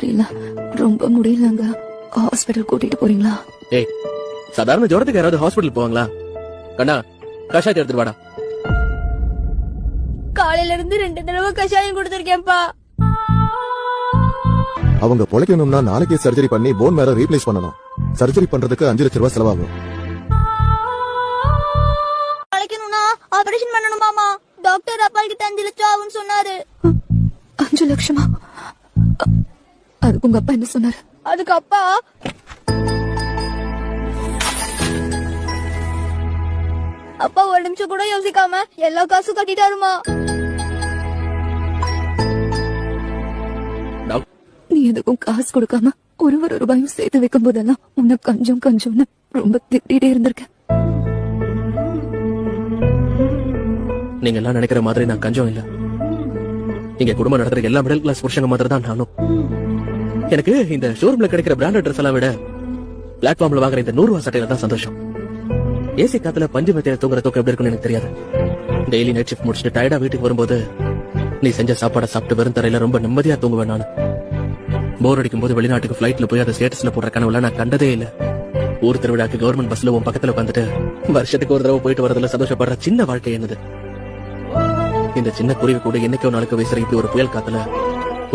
சரியில்லை, ரொம்ப முடியலங்க. ஹாஸ்பிட்டல் கூட்டிட்டு போறீங்களா? ஏய், சாதாரண ஜுரத்துக்கு யாராவது ஹாஸ்பிட்டல் போவாங்களா? கண்ணா, கஷாயத்தை எடுத்துட்டு வாடா. காலையில இருந்து 2 தடவை கஷாயம் கொடுத்திருக்கேன்ப்பா. அவங்க பொழைக்கணும்னா நாளைக்கே சர்ஜரி பண்ணி போன் மேல ரீப்ளேஸ் பண்ணணும். சர்ஜரி பண்றதுக்கு 5 லட்சம் ரூபாய் செலவாகும். பொழைக்கணும்னா ஆபரேஷன் பண்ணணுமாமா. டாக்டர் அப்பாக்கு 5 லட்சம் ஆகும்னு சொன்னாரு. 5 லட்சமா? அதுக்கு உங்க அப்பா என்ன சொன்னாரு? அதுக்கு அப்பா ஒரு நிமிஷம் கூட யோசிக்காம எல்லா காசும் கட்டிட்டாருமா. நீ எதுக்கும் காசு கொடுக்காம ஒரு ரூபாயும் சேர்த்து வைக்கும் போதெல்லாம் உன்னை கொஞ்சம் கொஞ்சம்னு ரொம்ப திட்டிட்டே இருந்திருக்க. நீங்க எல்லாம் நினைக்கிற மாதிரி நான் கஞ்சம் இல்ல. இங்க குடும்பம் நடத்துற எல்லா மிடில் கிளாஸ் புருஷங்க மாதிரி தான் நானும். எனக்கு இந்த ஷோரூம்ல கிடைக்கிற பிராண்டட் ட்ரெஸ் எல்லாம் விட பிளாட்ஃபார்ம்ல வாங்குற இந்த 100 ரூபாய் சட்டையில தான் சந்தோஷம். ஏசி காத்துல பஞ்சு மெத்தையில தூங்குற தூக்கம் எப்படி இருக்குன்னு எனக்கு தெரியாது. டெய்லி நைட் ஷிஃப்ட் முடிச்சுட்டு டயர்டா வீட்டுக்கு வரும்போது நீ செஞ்ச சாப்பாடை சாப்பிட்டு வெறும் தரையில ரொம்ப நிம்மதியா தூங்குவேன். நானு போர் அடிக்கும் போது வெளிநாட்டுக்கு பிளைட்ல போய் அதை ஸ்டேட்டஸ்ல போடுற கனவுல நான் கண்டதே இல்ல. ஊர் திருவிழாக்கு கவர்மெண்ட் பஸ்ல உன் பக்கத்துல உட்காந்துட்டு வருஷத்துக்கு ஒரு தடவை போயிட்டு வரதுல சந்தோஷப்படுற சின்ன வாழ்க்கை என்னது. இந்த சின்ன குருவி கூட என்னைக்கோ நாளுக்கு வீசுற இப்படி ஒரு புயல் காத்துல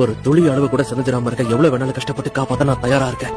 ஒரு துளி அளவு கூட செஞ்சிடாம இருக்க எவ்வளவு வேணாலும் கஷ்டப்பட்டு காப்பாத்த நான் தயாரா இருக்கேன்.